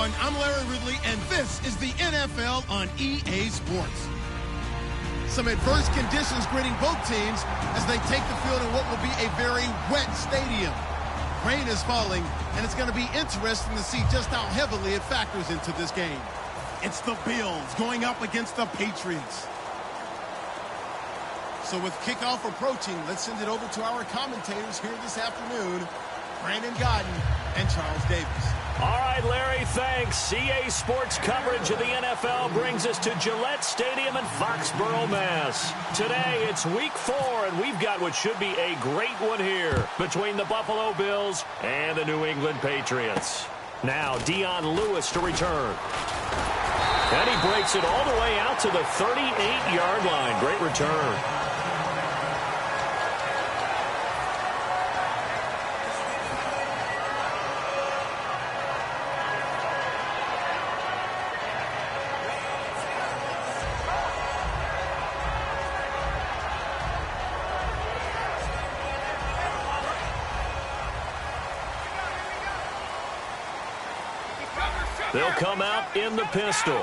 everyone. I'm Larry Ridley, and this is the NFL on EA Sports. Some adverse conditions greeting both teams as they take the field in what will be a very wet stadium. Rain is falling, and it's going to be interesting to see just how heavily it factors into this game. It's the Bills going up against the Patriots. So with kickoff approaching, let's send it over to our commentators here this afternoon, Brandon Gaudin and Charles Davis. All right, Larry, thanks. EA Sports coverage of the NFL brings us to Gillette Stadium in Foxborough, Mass. Today, it's Week 4, and we've got what should be a great one here between the Buffalo Bills and the New England Patriots. Now, Dion Lewis to return. And he breaks it all the way out to the 38-yard line. Great return. They'll come out in the pistol.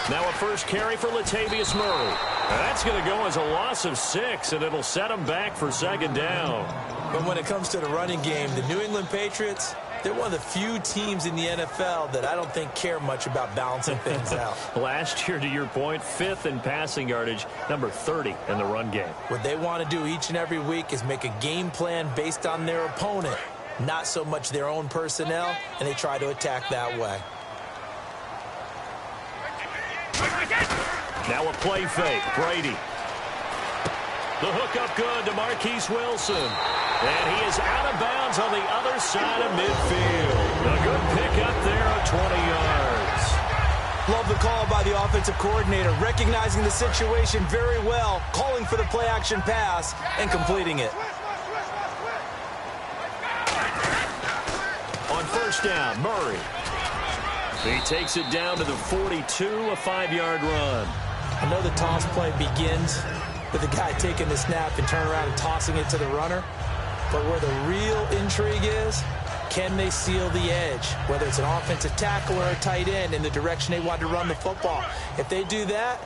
Now a first carry for Latavius Murray. That's going to go as a loss of 6, and it'll set him back for second down. But when it comes to the running game, the New England Patriots, they're one of the few teams in the NFL that I don't think care much about balancing things out. Last year, to your point, 5th in passing yardage, number 30 in the run game. What they want to do each and every week is make a game plan based on their opponent, not so much their own personnel, and they try to attack that way. Now a play fake. Brady. The hook up good to Marquise Wilson. And he is out of bounds on the other side of midfield. A good pickup there of 20 yards. Love the call by the offensive coordinator, recognizing the situation very well, calling for the play-action pass, and completing it. On first down, Murray. He takes it down to the 42, a 5-yard run. I know the toss play begins with the guy taking the snap and turning around and tossing it to the runner. But where the real intrigue is, can they seal the edge? Whether it's an offensive tackle or a tight end in the direction they want to run the football. If they do that,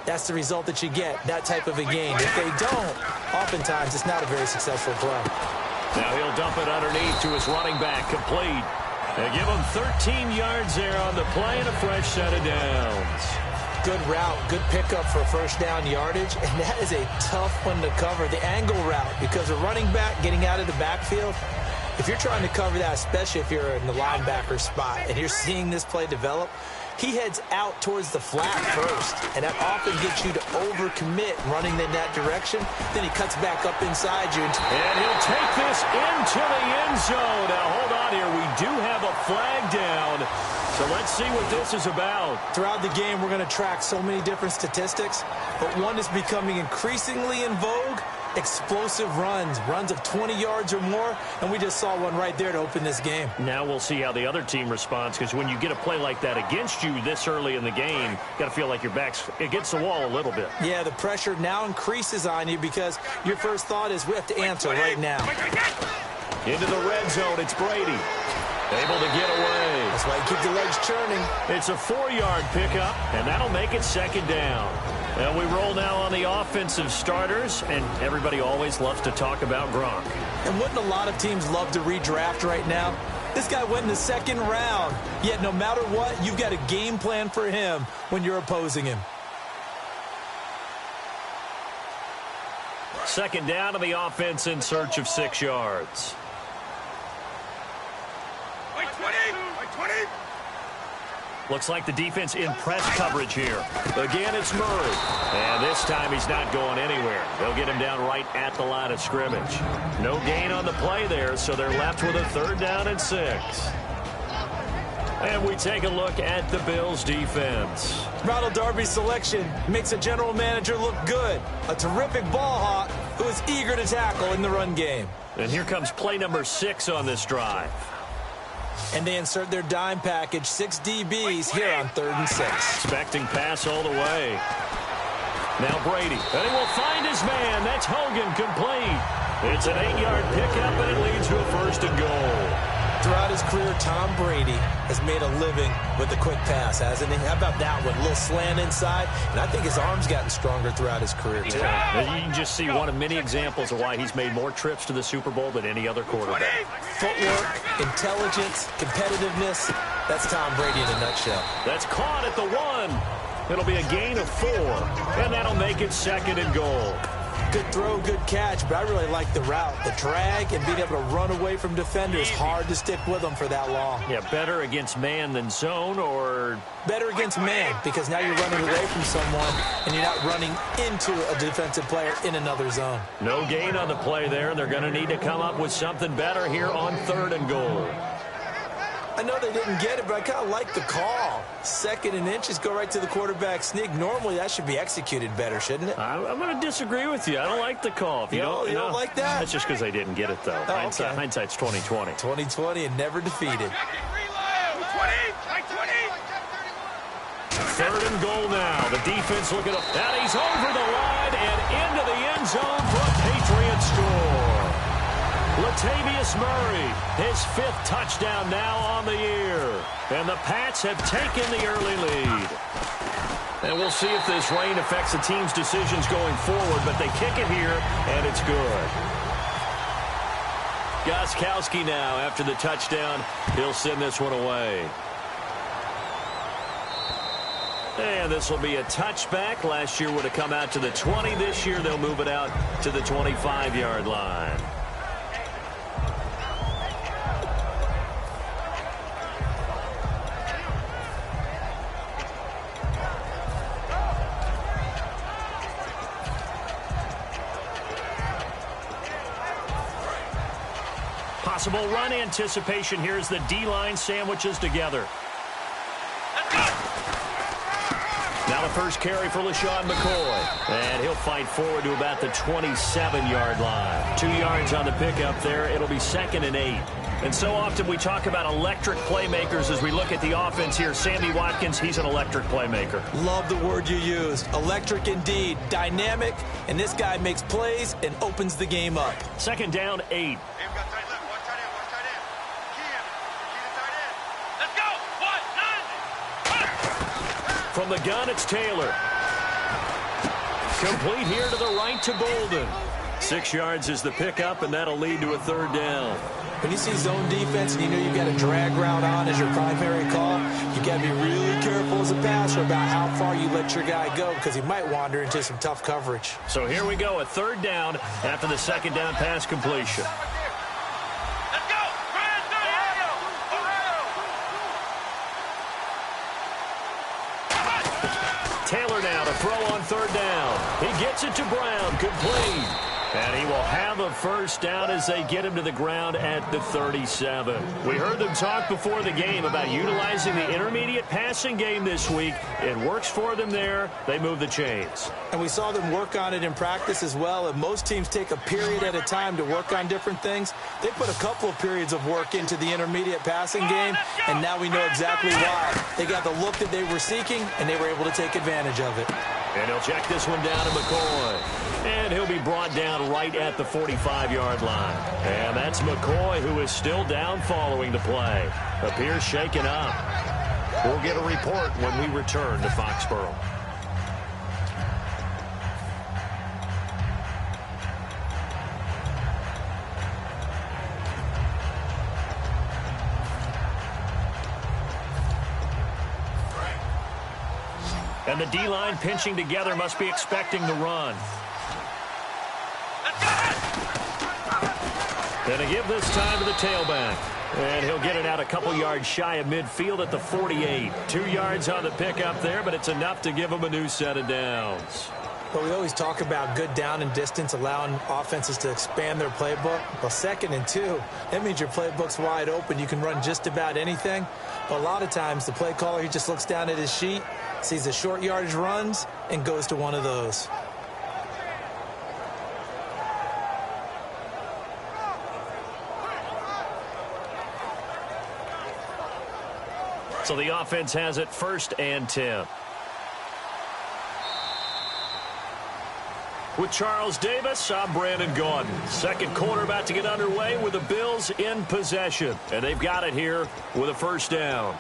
that's the result that you get, that type of a game. If they don't, oftentimes it's not a very successful play. Now he'll dump it underneath to his running back, complete. They give him 13 yards there on the play and a fresh set of downs. Good route, good pickup for first down yardage, and that is a tough one to cover, the angle route, because a running back getting out of the backfield, if you're trying to cover that, especially if you're in the linebacker spot and you're seeing this play develop, he heads out towards the flat first, and that often gets you to overcommit running in that direction. Then he cuts back up inside you. And he'll take this into the end zone. Now, hold on here. We do have a flag down. So let's see what this is about. Throughout the game, we're going to track so many different statistics, but one is becoming increasingly in vogue: explosive runs of 20 yards or more, and we just saw one right there to open this game. Now we'll see how the other team responds, because when you get a play like that against you this early in the game, you got to feel like your back's against the wall a little bit. Yeah, the pressure now increases on you because your first thought is we have to answer right now. Into the red zone, it's Brady. Able to get away. That's why you keep the legs churning. It's a 4-yard pickup, and that'll make it second down. And we roll now on the offensive starters, and everybody always loves to talk about Gronk. And wouldn't a lot of teams love to redraft right now? This guy went in the second round, yet no matter what, you've got a game plan for him when you're opposing him. Second down to the offense in search of 6 yards. 20. Looks like the defense in press coverage here. Again, it's Murray. And this time he's not going anywhere. They'll get him down right at the line of scrimmage. No gain on the play there, so they're left with a 3rd down and 6. And we take a look at the Bills' defense. Ronald Darby's selection makes a general manager look good. A terrific ball hawk who is eager to tackle in the run game. And here comes play number 6 on this drive. And they insert their dime package, 6 DBs here on 3rd and 6. Expecting pass all the way. Now Brady. And he will find his man. That's Hogan, complete. It's an 8-yard pickup, and it leads to a 1st and goal. throughout his career, Tom Brady has made a living with the quick pass, hasn't he? How about that one? A little slant inside, and I think his arm's gotten stronger throughout his career, too. Yeah. You can just see one of many examples of why he's made more trips to the Super Bowl than any other quarterback. Footwork, intelligence, competitiveness. That's Tom Brady in a nutshell. That's caught at the 1. It'll be a gain of 4, and that'll make it 2nd and goal. Good throw, good catch, but I really like the route. The drag and being able to run away from defenders, hard to stick with them for that long. Yeah, better against man than zone, or... Better against man, because now you're running away from someone, and you're not running into a defensive player in another zone. No gain on the play there, and they're going to need to come up with something better here on 3rd and goal. I know they didn't get it, but I kind of like the call. 2nd and inches, go right to the quarterback sneak. Normally, that should be executed better, shouldn't it? I'm going to disagree with you. I don't like the call. If you don't like that? That's just because they didn't get it, though. Oh, okay. Hindsight's 20/20. 20/20 and never defeated. 3rd and goal now. The defense looking up. And he's over the line and into the end zone for a Patriot score. Latavius Murray, his 5th touchdown now on the year. And the Pats have taken the early lead. And we'll see if this rain affects the team's decisions going forward, but they kick it here, and it's good. Gostkowski now, after the touchdown, he'll send this one away. And this will be a touchback. Last year would have come out to the 20. This year they'll move it out to the 25-yard line. Possible run anticipation here as the D-line sandwiches together. Now the first carry for LaShawn McCoy. And he'll fight forward to about the 27-yard line. 2 yards on the pickup there. It'll be 2nd and 8. And so often we talk about electric playmakers as we look at the offense here. Sammy Watkins, he's an electric playmaker. Love the word you used. Electric indeed. Dynamic. And this guy makes plays and opens the game up. 2nd down, 8. From the gun, it's Taylor. Complete here to the right to Golden. 6 yards is the pickup, and that'll lead to a 3rd down. When you see zone defense and you know you've got a drag route on as your primary call, you got to be really careful as a passer about how far you let your guy go because he might wander into some tough coverage. So here we go, a 3rd down after the 2nd down pass completion. Taylor now to throw on 3rd down. He gets it to Brown, complete. And he will have a 1st down as they get him to the ground at the 37. We heard them talk before the game about utilizing the intermediate passing game this week. It works for them there. They move the chains. And we saw them work on it in practice as well. And most teams take a period at a time to work on different things. They put a couple of periods of work into the intermediate passing game, and now we know exactly why. They got the look that they were seeking, and they were able to take advantage of it. And he'll check this one down to McCoy. And he'll be brought down right at the 45-yard line. And that's McCoy, who is still down following the play. Appears shaken up. We'll get a report when we return to Foxborough. And the D-line pinching together must be expecting the run. And a give this time to the tailback. And he'll get it out a couple yards shy of midfield at the 48. 2 yards on the pickup there, but it's enough to give him a new set of downs. But we always talk about good down and distance, allowing offenses to expand their playbook. Well, 2nd and 2, that means your playbook's wide open. You can run just about anything. But a lot of times, the play caller, he just looks down at his sheet, sees the short yardage runs, and goes to one of those. So the offense has it 1st and 10. With Charles Davis, I'm Brandon Gaudin. Second quarter about to get underway with the Bills in possession. And they've got it here with a first down.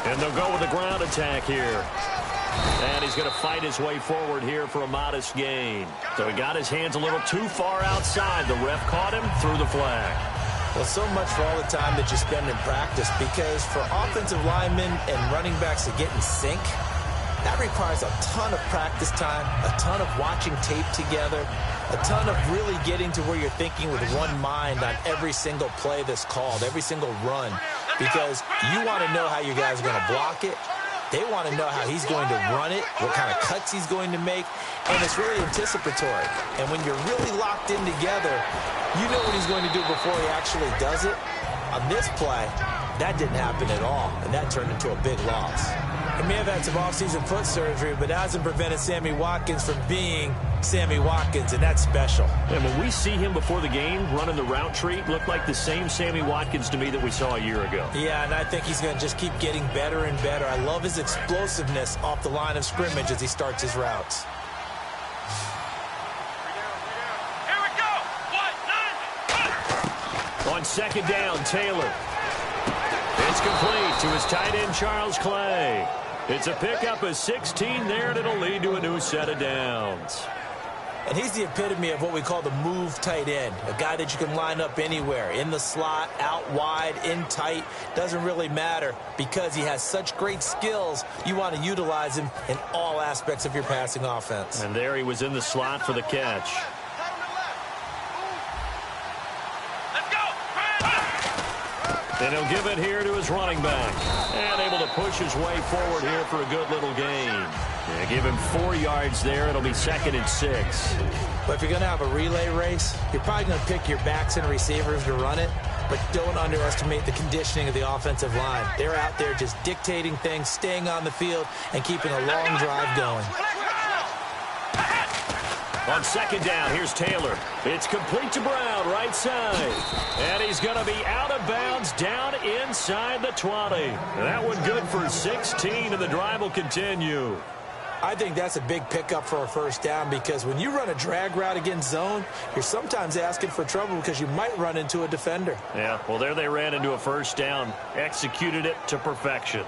And they'll go with the ground attack here. And he's going to fight his way forward here for a modest gain. So he got his hands a little too far outside. The ref caught him, threw the flag. Well, so much for all the time that you spend in practice, because for offensive linemen and running backs to get in sync, that requires a ton of practice time, a ton of watching tape together, a ton of really getting to where you're thinking with one mind on every single play that's called, every single run, because you want to know how you guys are going to block it. They want to know how he's going to run it, what kind of cuts he's going to make, and it's really anticipatory. And when you're really locked in together, you know what he's going to do before he actually does it. On this play, that didn't happen at all, and that turned into a big loss. He may have had some offseason foot surgery, but that hasn't prevented Sammy Watkins from being Sammy Watkins, and that's special. And when we see him before the game running the route tree, looked like the same Sammy Watkins to me that we saw a year ago. Yeah, and I think he's going to just keep getting better and better. I love his explosiveness off the line of scrimmage as he starts his routes. Here we go. 1, 9, 1. On second down, Taylor. It's complete to his tight end, Charles Clay. It's a pickup of 16 there, and it'll lead to a new set of downs. And he's the epitome of what we call the move tight end, a guy that you can line up anywhere, in the slot, out wide, in tight, doesn't really matter, because he has such great skills. You want to utilize him in all aspects of your passing offense. And there he was in the slot for the catch. And he'll give it here to his running back. And able to push his way forward here for a good little gain. Yeah, give him 4 yards there. It'll be 2nd and 6. But if you're going to have a relay race, you're probably going to pick your backs and receivers to run it. But don't underestimate the conditioning of the offensive line. They're out there just dictating things, staying on the field, and keeping a long drive going. On second down, here's Taylor. It's complete to Brown, right side. And he's going to be out of bounds down inside the 20. That one good for 16, and the drive will continue. I think that's a big pickup for a first down, because when you run a drag route against zone, you're sometimes asking for trouble because you might run into a defender. Yeah, well, there they ran into a first down. Executed it to perfection.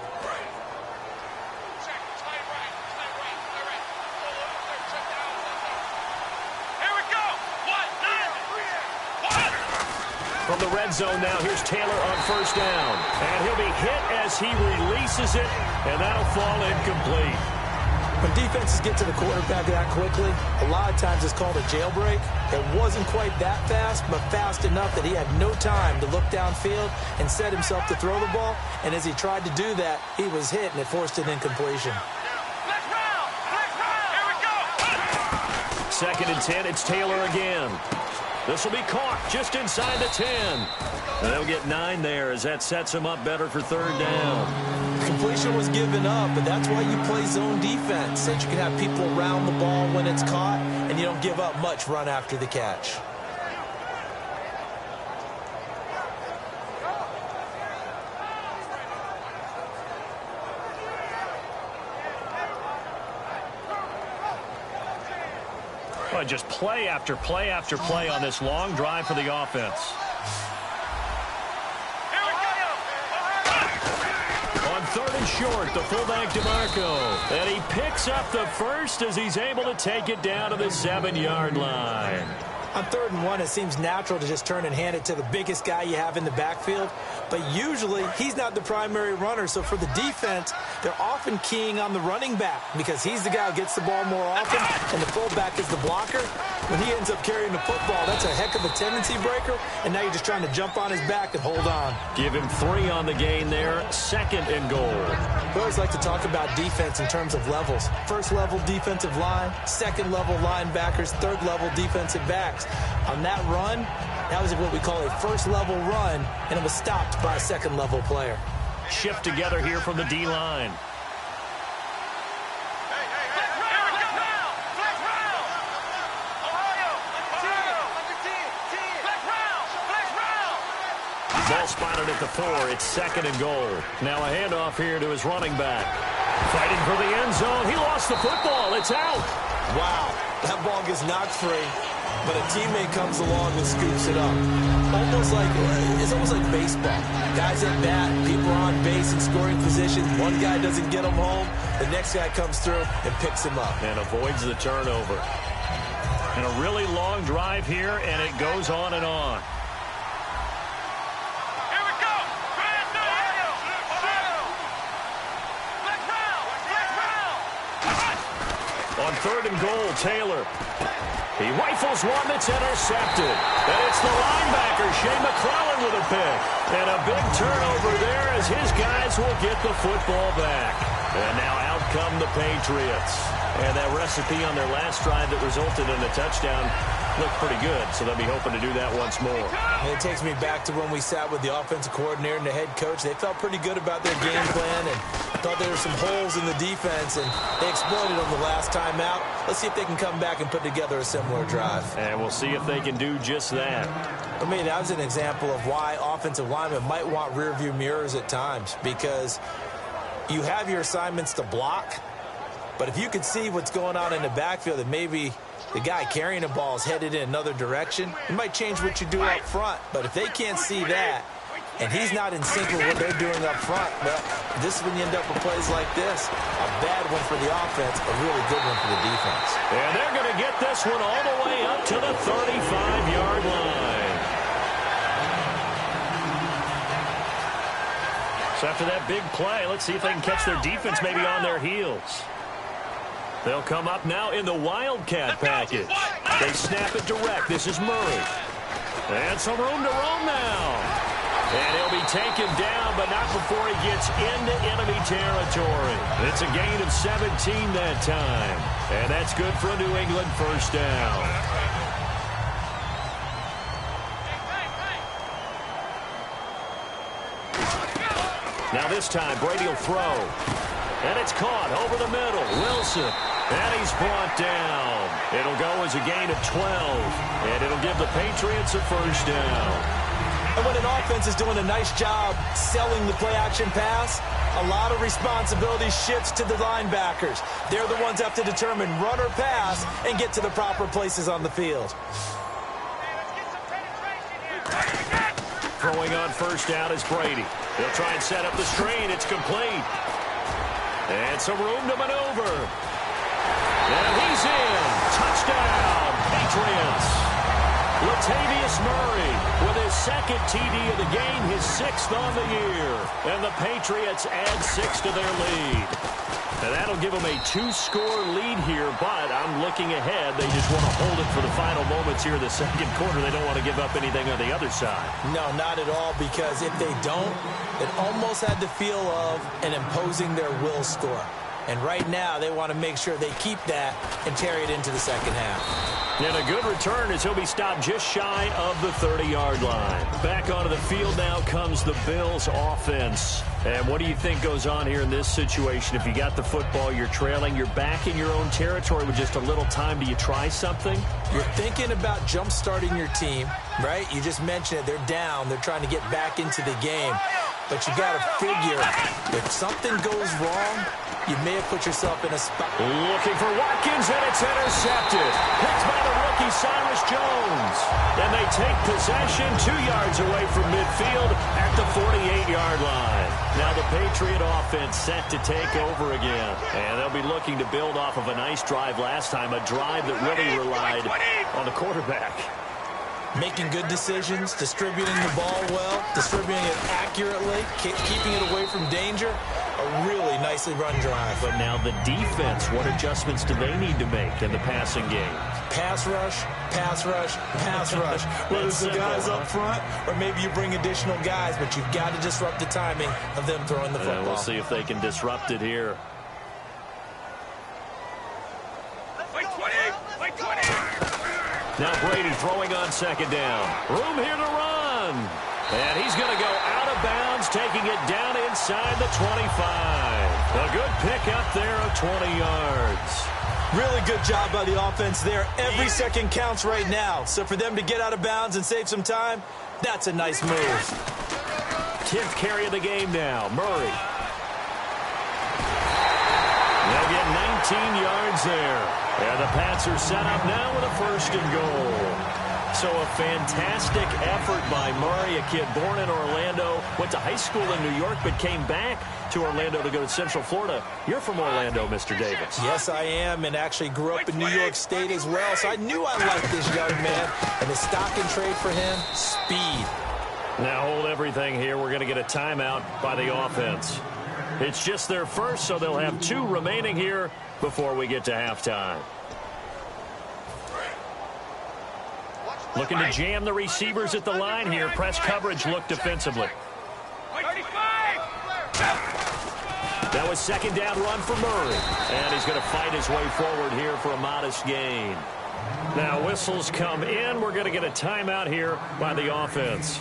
From the red zone now, here's Taylor on first down. And he'll be hit as he releases it, and that'll fall incomplete. When defenses get to the quarterback that quickly, a lot of times it's called a jailbreak. It wasn't quite that fast, but fast enough that he had no time to look downfield and set himself to throw the ball. And as he tried to do that, he was hit, and it forced an incompletion. Here we go. 2nd and 10, it's Taylor again. This will be caught just inside the 10. And they'll get 9 there as that sets him up better for 3rd down. Completion was given up, but that's why you play zone defense, so that you can have people around the ball when it's caught, and you don't give up much run after the catch. Well, just play after play after play on this long drive for the offense. On 3rd and short, the fullback DeMarco. And he picks up the first as he's able to take it down to the 7-yard line. On 3rd and 1, it seems natural to just turn and hand it to the biggest guy you have in the backfield. But usually, he's not the primary runner. So for the defense, they're often keying on the running back because he's the guy who gets the ball more often, and the fullback is the blocker. when he ends up carrying the football, that's a heck of a tendency breaker, and now you're just trying to jump on his back and hold on. Give him 3 on the gain there, 2nd and goal. We always like to talk about defense in terms of levels. First level defensive line, second level linebackers, third level defensive backs. On that run, that was what we call a first level run, and it was stopped by a second level player. Shift together here from the D-line. Ball spotted at the 4. It's 2nd and goal. Now a handoff here to his running back. Fighting for the end zone. He lost the football. It's out. Wow, that ball gets knocked free, but a teammate comes along and scoops it up. It's almost like baseball. Guys at bat, people are on base in scoring positions. One guy doesn't get him home. The next guy comes through and picks him up. And avoids the turnover. And a really long drive here, and it goes on and on. On 3rd and goal, Taylor. He rifles one that's intercepted. And it's the linebacker, Shea McClellan, with a pick. And a big turnover there as his guys will get the football back. And now out come the Patriots. And that recipe on their last drive that resulted in a touchdown looked pretty good, so they'll be hoping to do that once more. And it takes me back to when we sat with the offensive coordinator and the head coach. They felt pretty good about their game plan and thought there were some holes in the defense, and they exploited them the last time out. Let's see if they can come back and put together a similar drive. And we'll see if they can do just that. For me, that was an example of why offensive linemen might want rearview mirrors at times, because you have your assignments to block, but if you can see what's going on in the backfield and maybe the guy carrying the ball is headed in another direction, it might change what you do up front. But if they can't see that, and he's not in sync with what they're doing up front, well, this is when you end up with plays like this. A bad one for the offense, a really good one for the defense. And they're going to get this one all the way up to the 35-yard line. So after that big play, let's see if they can catch their defense maybe on their heels. They'll come up now in the Wildcat package. They snap it direct. This is Murray. And some room to roam now. And he'll be taken down, but not before he gets into enemy territory. It's a gain of 17 that time. And that's good for a New England first down. Now this time, Brady will throw. And it's caught over the middle. Wilson. And he's brought down. It'll go as a gain of 12. And it'll give the Patriots a first down. And when an offense is doing a nice job selling the play-action pass, a lot of responsibility shifts to the linebackers. They're the ones that have to determine run or pass and get to the proper places on the field. Throwing on first down is Brady. He'll try and set up the screen. It's complete. And some room to maneuver. And he's in. Touchdown, Patriots. Latavius Murray with his 2nd TD of the game, his 6th on the year. And the Patriots add 6 to their lead. And that'll give them a 2-score lead here, but I'm looking ahead. They just want to hold it for the final moments here in the 2nd quarter. They don't want to give up anything on the other side. No, not at all, because if they don't, it almost had the feel of an imposing their will score. And right now, they want to make sure they keep that and carry it into the 2nd half. And a good return as he'll be stopped just shy of the 30-yard line. Back onto the field now comes the Bills offense. And what do you think goes on here in this situation? If you got the football, you're trailing, you're back in your own territory with just a little time. Do you try something? You're thinking about jump-starting your team, right? You just mentioned it. They're down. They're trying to get back into the game. But you got to figure, if something goes wrong, you may have put yourself in a spot. Looking for Watkins, and it's intercepted. Picked by the rookie Cyrus Jones. And they take possession 2 yards away from midfield at the 48-yard line. Now the Patriot offense set to take over again. And they'll be looking to build off of a nice drive last time, a drive that really relied on the quarterback. Making good decisions, distributing the ball well, distributing it accurately, keeping it away from danger. A really nicely run drive. But now the defense, what adjustments do they need to make in the passing game? Pass rush, pass rush, pass rush. Whether it's the guys up front or maybe you bring additional guys, but you've got to disrupt the timing of them throwing the football. We'll see if they can disrupt it here. Now Brady throwing on second down. Room here to run. And he's going to go out of bounds, taking it down inside the 25. A good pickup there of 20 yards. Really good job by the offense there. Every second counts right now. So for them to get out of bounds and save some time, that's a nice move. 10th carry of the game now. Murray. They'll get 19 yards there. And the Pats are set up now with a 1st and goal. So a fantastic effort by Murray, a kid born in Orlando, went to high school in New York, but came back to Orlando to go to Central Florida. You're from Orlando, Mr. Davis. Yes, I am, and actually grew up in New York State as well, so I knew I liked this young man. And the stock and trade for him, speed. Now hold everything here. We're going to get a timeout by the offense. It's just their first, so they'll have 2 remaining here before we get to halftime. Looking to jam the receivers at the line here. Press coverage look defensively. That was 2nd down run for Murray. And he's going to fight his way forward here for a modest gain. Now whistles come in. We're going to get a timeout here by the offense.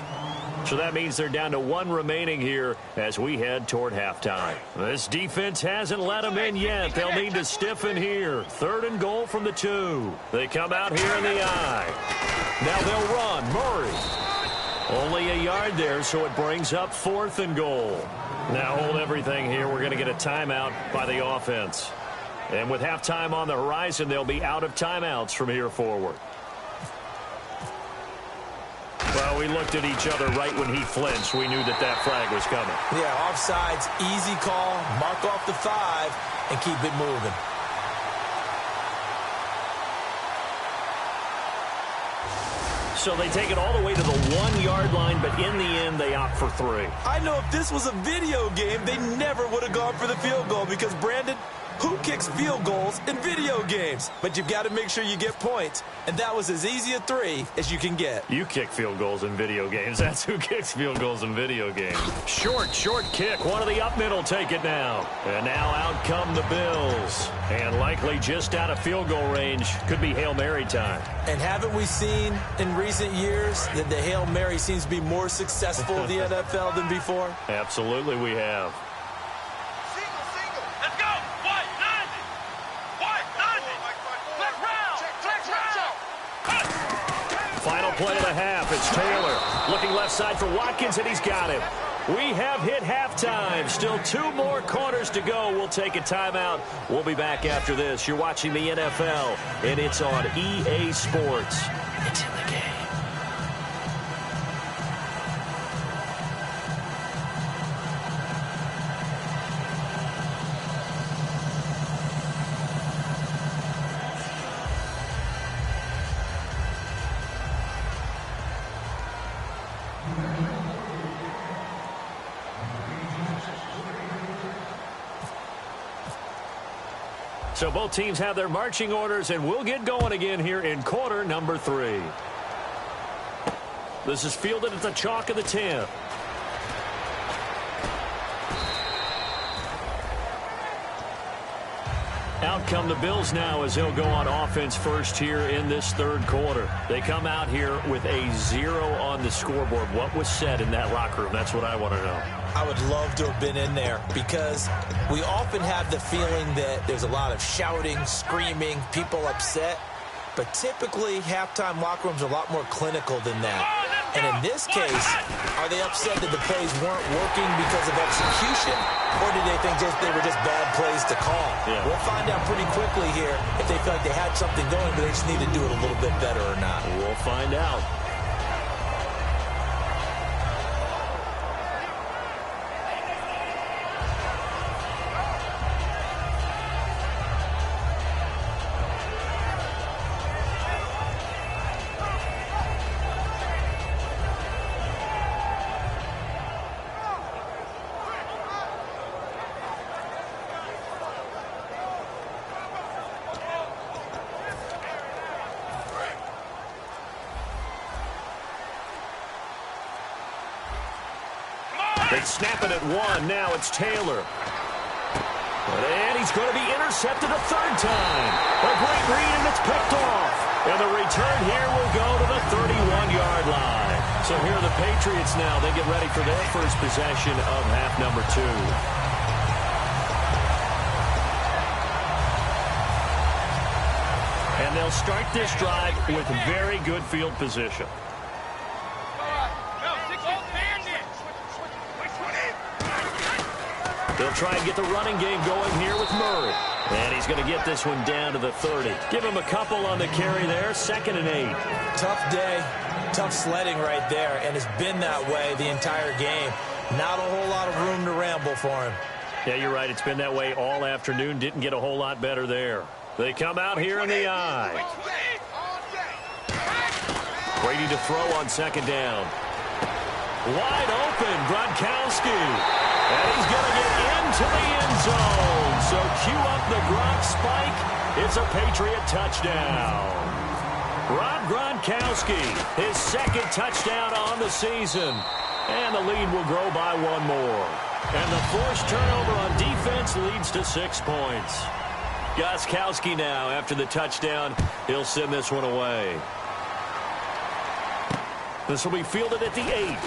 So that means they're down to 1 remaining here as we head toward halftime. This defense hasn't let them in yet. They'll need to stiffen here. 3rd and goal from the 2. They come out here in the I. Now they'll run. Murray. Only a yard there, so it brings up 4th and goal. Now hold everything here. We're going to get a timeout by the offense. And with halftime on the horizon, they'll be out of timeouts from here forward. Well, we looked at each other right when he flinched. We knew that that flag was coming. Yeah, offsides, easy call, mark off the 5, and keep it moving. So they take it all the way to the 1-yard line, but in the end, they opt for 3. I know if this was a video game, they never would have gone for the field goal because, Brandon, who kicks field goals in video games? But you've got to make sure you get points. And that was as easy a 3 as you can get. You kick field goals in video games. That's who kicks field goals in video games. Short kick. One of the up middle take it now. And now out come the Bills. And likely just out of field goal range. Could be Hail Mary time. And haven't we seen in recent years that the Hail Mary seems to be more successful in the NFL than before? Absolutely we have. Final play of the half. It's Taylor looking left side for Watkins, and he's got him. We have hit halftime. Still 2 more quarters to go. We'll take a timeout. We'll be back after this. You're watching the NFL, and it's on EA Sports. It's in the game. So both teams have their marching orders, and we'll get going again here in quarter number 3. This is fielded at the chalk of the 10. Out come the Bills now as they'll go on offense first here in this 3rd quarter. They come out here with a 0 on the scoreboard. What was said in that locker room? That's what I want to know. I would love to have been in there because we often have the feeling that there's a lot of shouting, screaming, people upset. But typically, halftime locker rooms are a lot more clinical than that. And in this case, are they upset that the plays weren't working because of execution? Or did they think they were just bad plays to call? Yeah. We'll find out pretty quickly here if they feel like they had something going, but they just need to do it a little bit better or not. We'll find out. They snap it at 1. Now it's Taylor. And he's going to be intercepted a third time. A great read, and it's picked off. And the return here will go to the 31-yard line. So here are the Patriots now. They get ready for their first possession of half number 2. And they'll start this drive with very good field position. They'll try and get the running game going here with Murray. And he's going to get this one down to the 30. Give him a couple on the carry there. 2nd and 8. Tough day, tough sledding right there, and it's been that way the entire game. Not a whole lot of room to ramble for him. Yeah, you're right. It's been that way all afternoon. Didn't get a whole lot better there. They come out here in the eye. Brady to throw on 2nd down. Wide open, Gronkowski. And he's going to get into the end zone. So cue up the Gronk spike. It's a Patriot touchdown. Rob Gronkowski, his 2nd touchdown on the season. And the lead will grow by 1 more. And the forced turnover on defense leads to 6 points. Gostkowski now, after the touchdown, he'll send this one away. This will be fielded at the 8.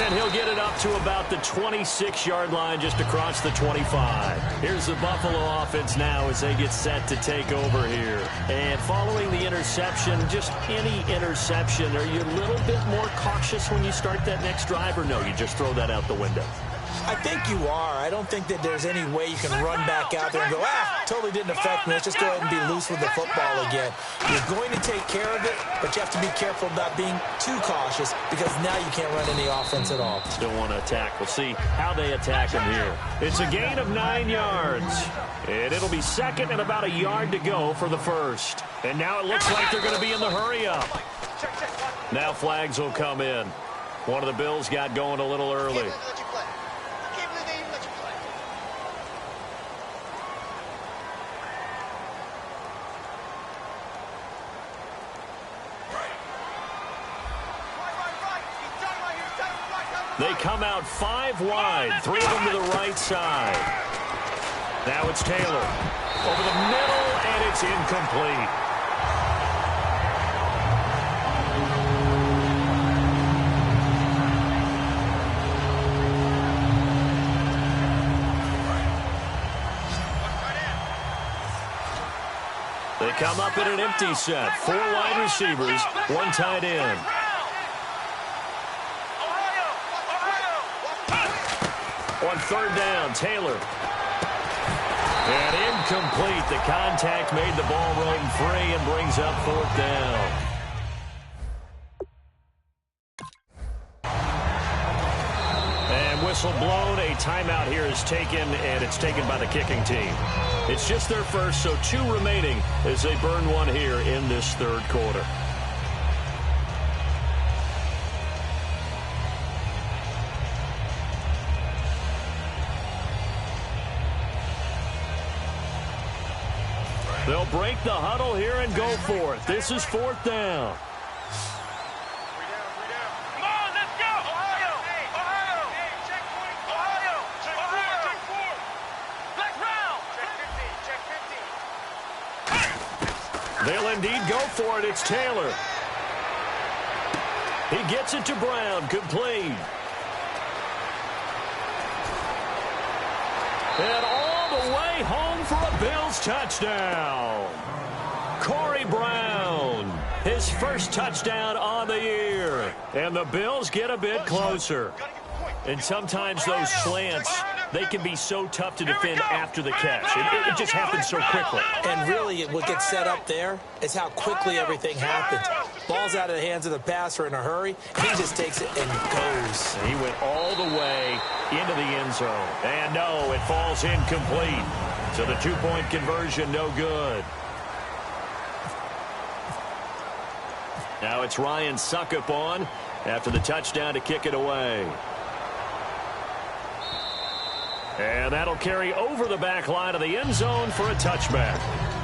And he'll get it up to about the 26-yard line, just across the 25. Here's the Buffalo offense now as they get set to take over here. And following the interception, just any interception, are you a little bit more cautious when you start that next drive, or no, you just throw that out the window? I think you are. I don't think that there's any way you can run back out there and go, totally didn't affect me. Let's just go ahead and be loose with the football again. You're going to take care of it, but you have to be careful about being too cautious because now you can't run any offense at all. Still want to attack. We'll see how they attack him here. It's a gain of 9 yards. And it'll be 2nd and about a yard to go for the first. And now it looks like they're going to be in the hurry-up. Now flags will come in. One of the Bills got going a little early. They come out 5 wide, 3 of them to the right side. Now it's Taylor. Over the middle, and it's incomplete. They come up in an empty set. 4 wide receivers, 1 tight end. On 3rd down, Taylor. And incomplete. The contact made the ball run free and brings up 4th down. And whistle blown. A timeout here is taken, and it's taken by the kicking team. It's just their first, so 2 remaining as they burn 1 here in this 3rd quarter. They'll break the huddle here and go for it. This is 4th down. Come on, let's go! Ohio! Ohio! Checkpoint! Ohio! Check 4! Black round! Check 15! They'll indeed go for it. It's Taylor. He gets it to Brown. Complete. And all the way home for a Bills touchdown. Corey Brown, his first touchdown on the year. And the Bills get a bit closer. And sometimes those slants, they can be so tough to defend after the catch. It just happens so quickly. And really, what gets set up there is how quickly everything happens. Ball's out of the hands of the passer in a hurry. He just takes it and goes. He went all the way into the end zone. And no, it falls incomplete. So the 2-point conversion, no good. Now it's Ryan Succop on after the touchdown to kick it away. And that'll carry over the back line of the end zone for a touchback.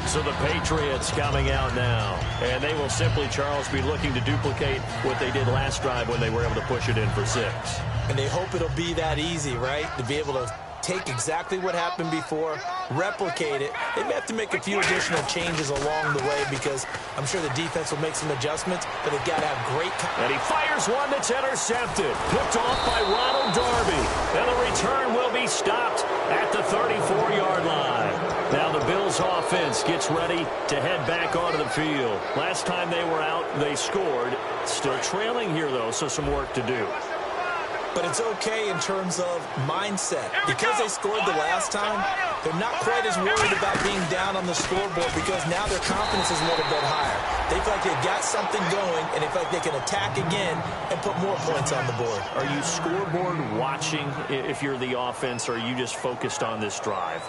So the Patriots coming out now. And they will simply, Charles, be looking to duplicate what they did last drive when they were able to push it in for 6. And they hope it'll be that easy, right? To be able to take exactly what happened before, replicate it. They may have to make a few additional changes along the way because I'm sure the defense will make some adjustments, but they've got to have great... And he fires one that's intercepted. Picked off by Ronald Darby. And the return will be stopped at the 34-yard line. Now the Bills offense gets ready to head back onto the field. Last time they were out, they scored. Still trailing here, though, so some work to do. But it's okay in terms of mindset. Because they scored the last time, they're not quite as worried about being down on the scoreboard because now their confidence is a little bit higher. They feel like they've got something going, and they feel like they can attack again and put more points on the board. Are you scoreboard watching if you're the offense, or are you just focused on this drive?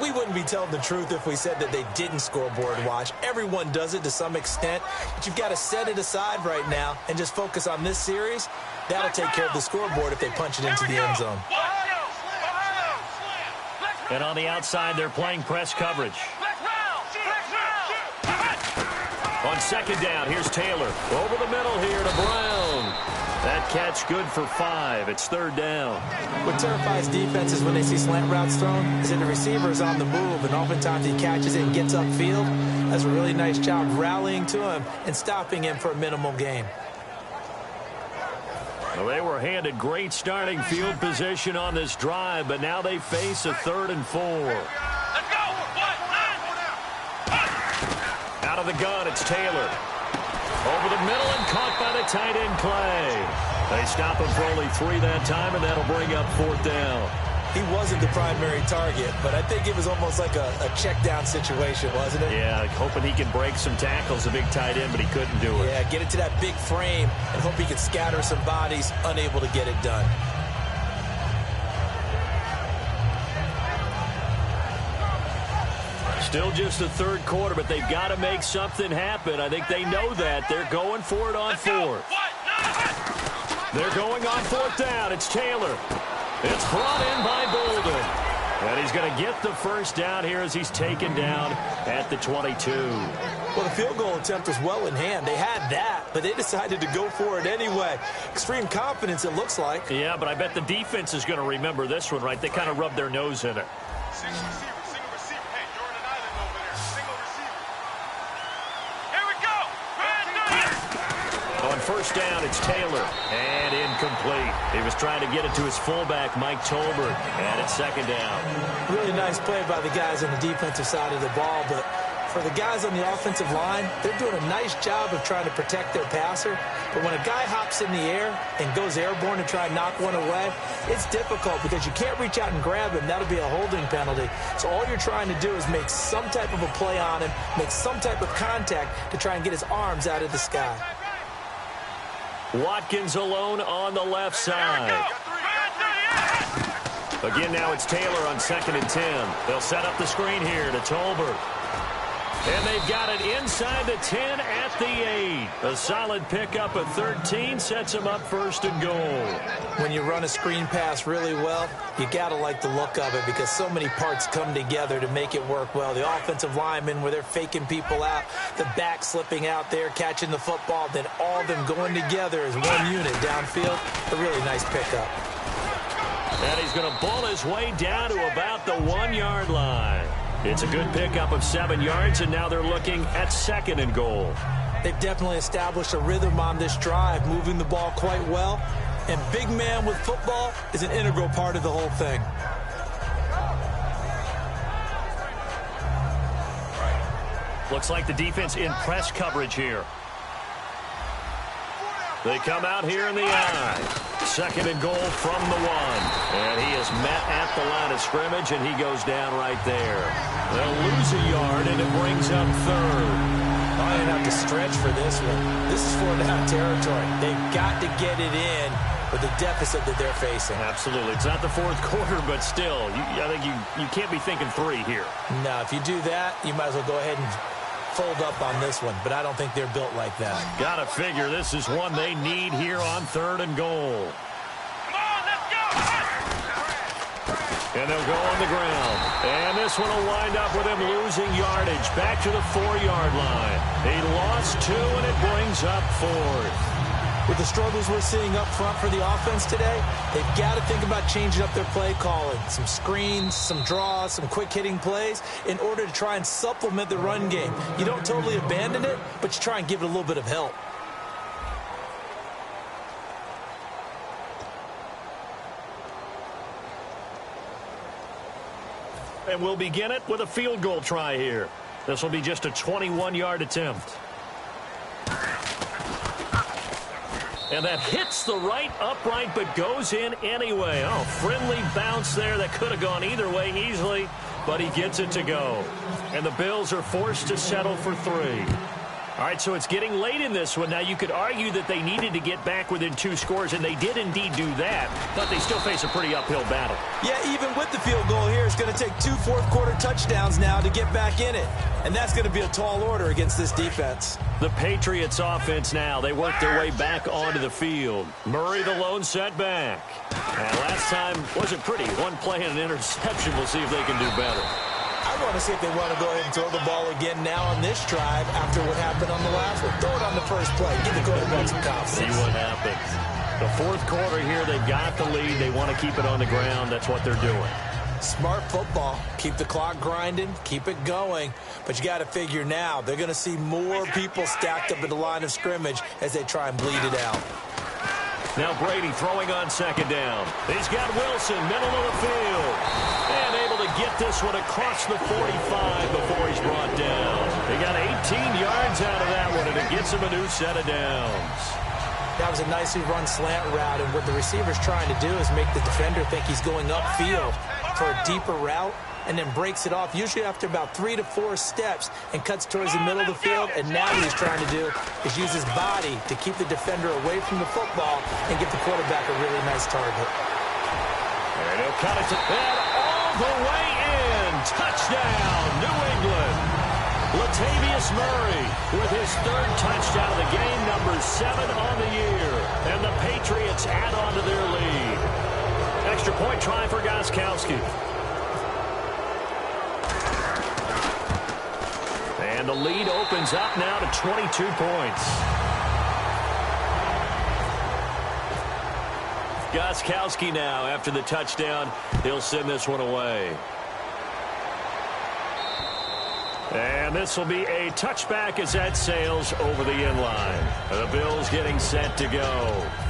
We wouldn't be telling the truth if we said that they didn't scoreboard watch. Everyone does it to some extent, but you've got to set it aside right now and just focus on this series. That'll take care of the scoreboard if they punch it into the end zone. And on the outside, they're playing press coverage. On second down, here's Taylor. Over the middle here to Brown. That catch good for 5. It's 3rd down. What terrifies defenses when they see slant routes thrown is that the receiver is on the move, and oftentimes he catches it and gets upfield. Does a really nice job rallying to him and stopping him for a minimal gain. Well, they were handed great starting field position on this drive, but now they face a 3rd and 4. Out of the gun, it's Taylor. Over the middle and caught by the tight end Clay. They stop him for only 3 that time, and that'll bring up 4th down. He wasn't the primary target, but I think it was almost like a check down situation, wasn't it? Yeah, hoping he can break some tackles, a big tight end, but he couldn't do it. Yeah, get it to that big frame and hope he can scatter some bodies, unable to get it done. Still just the 3rd quarter, but they've got to make something happen. I think they know that. They're going for it on 4th. They're going on 4th down. It's Taylor. It's brought in by Bolden. And he's going to get the 1st down here as he's taken down at the 22. Well, the field goal attempt was well in hand. They had that, but they decided to go for it anyway. Extreme confidence, it looks like. Yeah, but I bet the defense is going to remember this one, right? They kind of rubbed their nose in it. Single receiver. Hey, you're on an island over there. Single receiver. Here we go. On 1st down, it's Taylor. And incomplete. He was trying to get it to his fullback, Mike Tolbert. And it's 2nd down. Really nice play by the guys on the defensive side of the ball, but for the guys on the offensive line, they're doing a nice job of trying to protect their passer. But when a guy hops in the air and goes airborne to try and knock one away, it's difficult because you can't reach out and grab him. That'll be a holding penalty. So all you're trying to do is make some type of a play on him, make some type of contact to try and get his arms out of the sky. Watkins alone on the left side. Again, now it's Taylor on 2nd and 10. They'll set up the screen here to Tolbert. And they've got it inside the 10 at the 8. A solid pickup of 13 sets them up 1st and goal. When you run a screen pass really well, you got to like the look of it because so many parts come together to make it work well. The offensive linemen where they're faking people out, the back slipping out there, catching the football, then all of them going together as one unit downfield. A really nice pickup. And he's going to ball his way down to about the 1-yard line. It's a good pickup of 7 yards, and now they're looking at 2nd and goal. They've definitely established a rhythm on this drive, moving the ball quite well. And big man with football is an integral part of the whole thing. Looks like the defense in press coverage here. They come out here in the I. 2nd and goal from the 1. And he is met at the line of scrimmage, and he goes down right there. They'll lose a yard, and it brings up 3rd. I didn't have to stretch for this one. This is 4th down territory. They've got to get it in with the deficit that they're facing. Absolutely. It's not the 4th quarter, but still, I think you can't be thinking 3 here. No, if you do that, you might as well go ahead and fold up on this one, but I don't think they're built like that. Gotta figure this is one they need here on 3rd and goal. Come on, let's go. And they'll go on the ground. And this one will wind up with him losing yardage. Back to the 4-yard line. He lost 2, and it brings up 4th. With the struggles we're seeing up front for the offense today, they've got to think about changing up their play calling. Some screens, some draws, some quick-hitting plays in order to try and supplement the run game. You don't totally abandon it, but you try and give it a little bit of help. And we'll begin it with a field goal try here. This will be just a 21-yard attempt. And that hits the right upright but goes in anyway. Oh, friendly bounce there that could have gone either way easily, but he gets it to go. And the Bills are forced to settle for 3. All right, so it's getting late in this one. Now, you could argue that they needed to get back within 2 scores, and they did indeed do that, but they still face a pretty uphill battle. Yeah, even with the field goal here, it's going to take 2 fourth-quarter touchdowns now to get back in it. And that's going to be a tall order against this defense. The Patriots offense now, they work their way back onto the field. Murray the lone setback. And last time wasn't pretty. One play and an interception. We'll see if they can do better. I want to see if they want to go ahead and throw the ball again now on this drive after what happened on the last one. Throw it on the first play. Give the quarterback some confidence. See what happens. The 4th quarter here, they've got the lead. They want to keep it on the ground. That's what they're doing. Smart football. Keep the clock grinding. Keep it going. But you got to figure now, they're going to see more people stacked up at the line of scrimmage as they try and bleed it out. Now Brady throwing on 2nd down. He's got Wilson, middle of the field. And able to get this one across the 45 before he's brought down. He got 18 yards out of that one, and it gets him a new set of downs. That was a nicely run slant route, and what the receiver's trying to do is make the defender think he's going upfield for a deeper route, and then breaks it off, usually after about 3 to 4 steps, and cuts towards the middle of the field. And now what he's trying to do is use his body to keep the defender away from the football and get the quarterback a really nice target. And he'll cut it to and all the way in. Touchdown, New England. Latavius Murray with his 3rd touchdown of the game, number 7 on the year. And the Patriots add on to their lead. Extra point try for Gostkowski. And the lead opens up now to 22 points. Gostkowski now, after the touchdown, he'll send this one away. And this will be a touchback as that sails over the end line. The Bills getting set to go.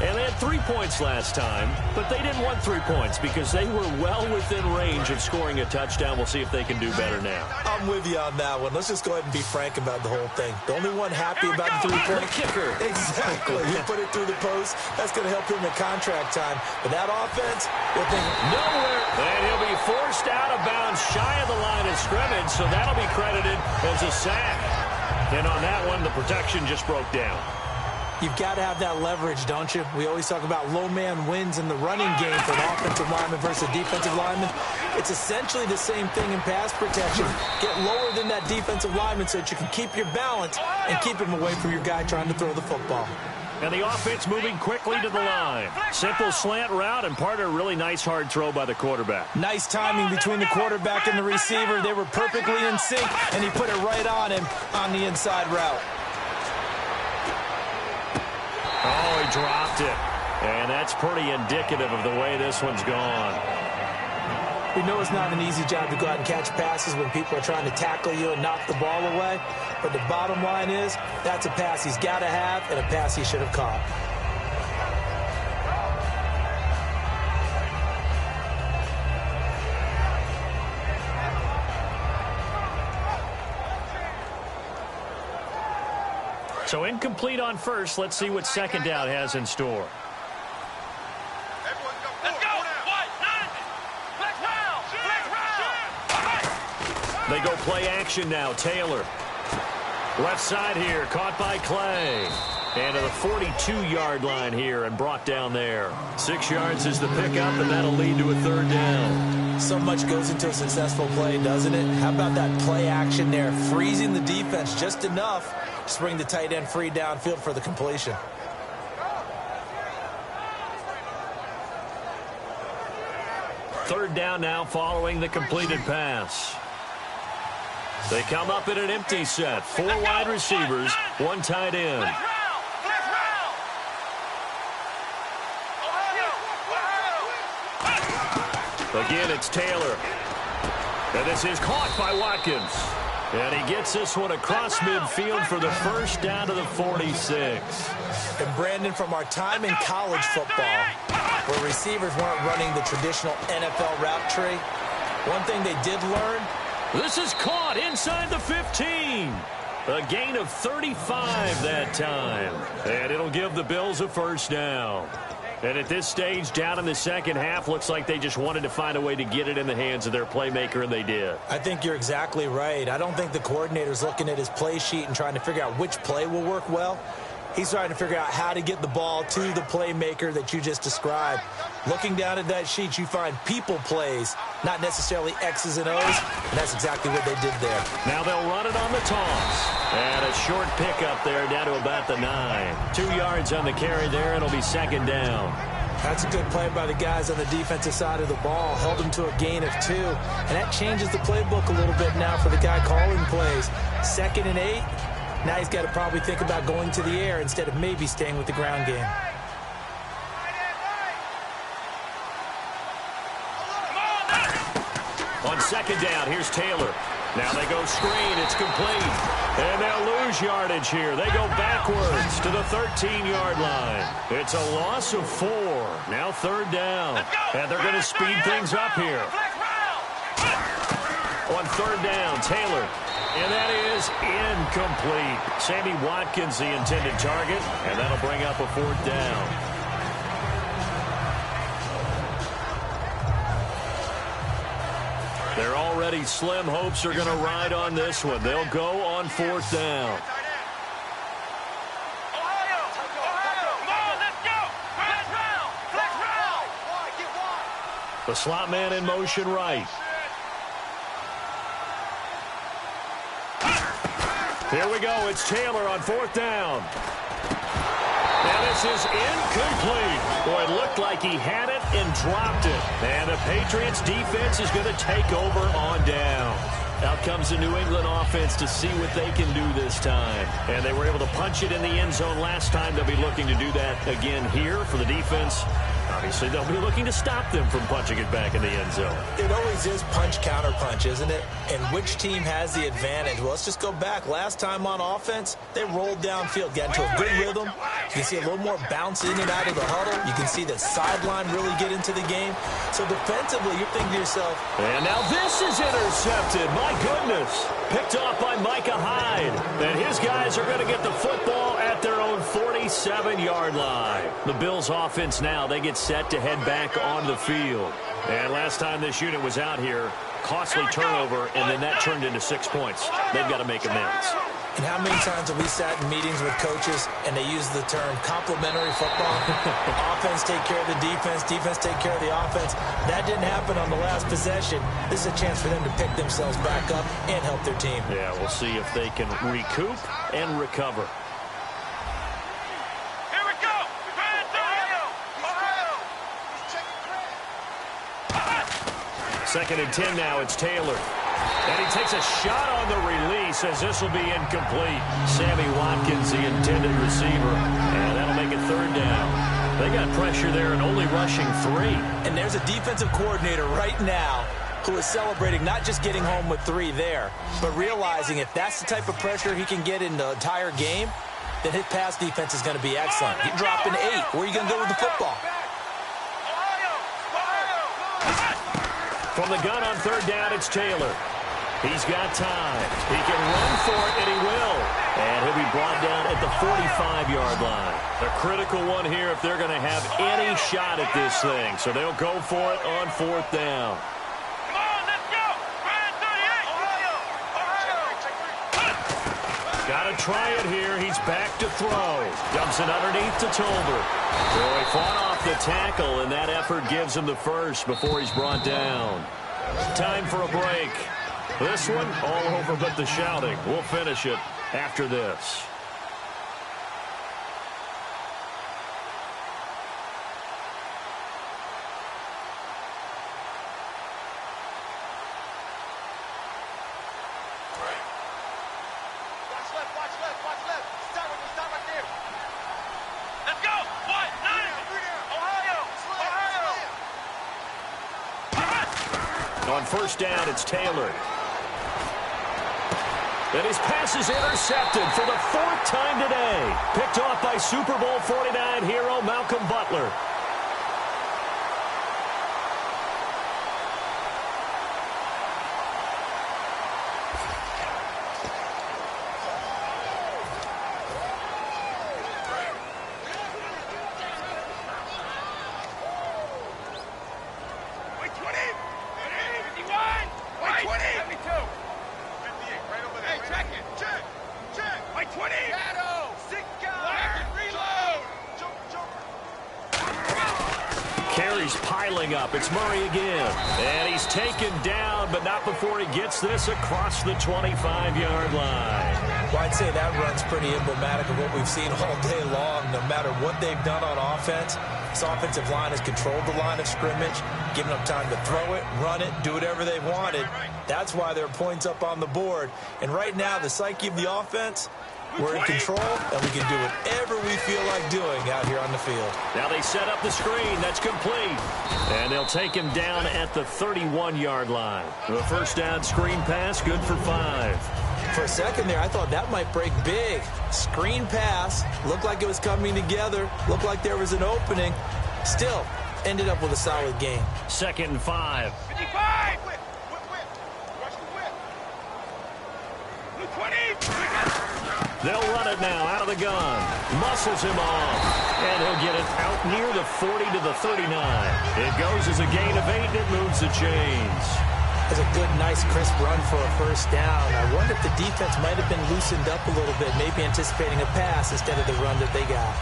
And they had 3 points last time, but they didn't want 3 points because they were well within range of scoring a touchdown. We'll see if they can do better now. I'm with you on that one. Let's just go ahead and be frank about the whole thing. The only one happy about the 3-point kicker. Exactly. He put it through the post. That's going to help him in contract time. But that offense, they'll think nowhere. And he'll be forced out of bounds shy of the line of scrimmage, so that'll be credited as a sack. And on that one, the protection just broke down. You've got to have that leverage, don't you? We always talk about low man wins in the running game for an offensive lineman versus a defensive lineman. It's essentially the same thing in pass protection. Get lower than that defensive lineman so that you can keep your balance and keep him away from your guy trying to throw the football. And the offense moving quickly to the line. Simple slant route and part of a really nice hard throw by the quarterback. Nice timing between the quarterback and the receiver. They were perfectly in sync, and he put it right on him on the inside route. Oh, he dropped it. And that's pretty indicative of the way this one's gone. We know it's not an easy job to go out and catch passes when people are trying to tackle you and knock the ball away. But the bottom line is, that's a pass he's got to have and a pass he should have caught. So incomplete on first. Let's see what 2nd down has in store. They go play action now. Taylor. Left side here. Caught by Clay. And to the 42-yard line here and brought down there. 6 yards is the pickup, and that'll lead to a 3rd down. So much goes into a successful play, doesn't it? How about that play action there? Freezing the defense just enough to bring the tight end free downfield for the completion. third down now following the completed pass. They come up in an empty set. 4 wide receivers, 1 tight end. Again, it's Taylor. And this is caught by Watkins. And he gets this one across midfield for the first down to the 46. And Brandon, from our time in college football, where receivers weren't running the traditional NFL route tree, one thing they did learn. This is caught inside the 15. A gain of 35 that time. And it'll give the Bills a first down. And at this stage, down in the second half, looks like they just wanted to find a way to get it in the hands of their playmaker, and they did. I think you're exactly right. I don't think the coordinator's looking at his play sheet and trying to figure out which play will work well. He's trying to figure out how to get the ball to the playmaker that you just described. Looking down at that sheet, you find people plays, not necessarily X's and O's, and that's exactly what they did there. Now they'll run it on the toss. And a short pickup there down to about the 9. 2 yards on the carry there, and it'll be second down. That's a good play by the guys on the defensive side of the ball. Held them to a gain of 2. And that changes the playbook a little bit now for the guy calling plays. 2nd and 8. Now he's got to probably think about going to the air instead of maybe staying with the ground game. On second down, here's Taylor. Now they go screen. It's complete. And they'll lose yardage here. They go backwards to the 13-yard line. It's a loss of 4. Now third down. And they're going to speed things up here. On third down, Taylor. And that is incomplete. Sammy Watkins, the intended target. And that'll bring up a 4th down. Their already slim hopes are going to ride on this one. They'll go on 4th down. The slot man in motion right. Here we go. It's Taylor on 4th down. Now this is incomplete. Boy, it looked like he had it and dropped it. And the Patriots defense is going to take over on down. Out comes the New England offense to see what they can do this time. And they were able to punch it in the end zone last time. They'll be looking to do that again here for the defense. Obviously, they'll be looking to stop them from punching it back in the end zone. It always is punch-counter-punch, isn't it? And which team has the advantage? Well, let's just go back. Last time on offense, they rolled downfield, got into a good rhythm. You can see a little more bounce in and out of the huddle. You can see the sideline really get into the game. So defensively, you're thinking to yourself, and now this is intercepted. My goodness. Picked off by Micah Hyde. And his guys are going to get the football at their own 47-yard line. The Bills offense now, they get set to head back on the field. And last time this unit was out here, costly turnover, and then that turned into 6 points. They've got to make amends. And how many times have we sat in meetings with coaches and they use the term complementary football? Offense take care of the defense, defense take care of the offense. That didn't happen on the last possession. This is a chance for them to pick themselves back up and help their team. Yeah, we'll see if they can recoup and recover. Here we go. Second and 10 now. It's Taylor. And he takes a shot on the release as this will be incomplete. Sammy Watkins, the intended receiver. And that'll make it third down. They got pressure there and only rushing 3. And there's a defensive coordinator right now who is celebrating not just getting home with 3 there, but realizing if that's the type of pressure he can get in the entire game, then his pass defense is going to be excellent. You drop an 8. Where are you going to go with the football? From the gun on third down, it's Taylor. He's got time. He can run for it, and he will. And he'll be brought down at the 45-yard line. A critical one here if they're going to have any shot at this thing. So they'll go for it on 4th down. Come on, let's go. Got to try it here. He's back to throw. Dumps it underneath to Tolbert. Boy, fought off the tackle, and that effort gives him the first before he's brought down. Time for a break. This one, all over but the shouting. We'll finish it after this. On first down, it's Taylor. And his pass is intercepted for the 4th time today. Picked off by Super Bowl 49 hero Malcolm Butler. Carries piling up. It's Murray again. And he's taken down, but not before he gets this across the 25-yard line. Well, I'd say that run's pretty emblematic of what we've seen all day long. No matter what they've done on offense, this offensive line has controlled the line of scrimmage, given them time to throw it, run it, do whatever they wanted. That's why there are points up on the board. And right now, the psyche of the offense, we're in control, and we can do whatever we feel like doing out here on the field. Now they set up the screen. That's complete. And they'll take him down at the 31-yard line. The first down screen pass, good for 5. For a second there, I thought that might break big. Screen pass, looked like it was coming together, looked like there was an opening. Still, ended up with a solid game. 2nd and 5. 55! They'll run it now out of the gun. Muscles him off. And he'll get it out near the 40 to the 39. It goes as a gain of 8, and it moves the chains. That's a good, nice, crisp run for a first down. I wonder if the defense might have been loosened up a little bit, maybe anticipating a pass instead of the run that they got.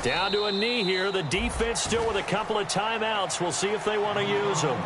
Down to a knee here. The defense still with a couple of timeouts. We'll see if they want to use them.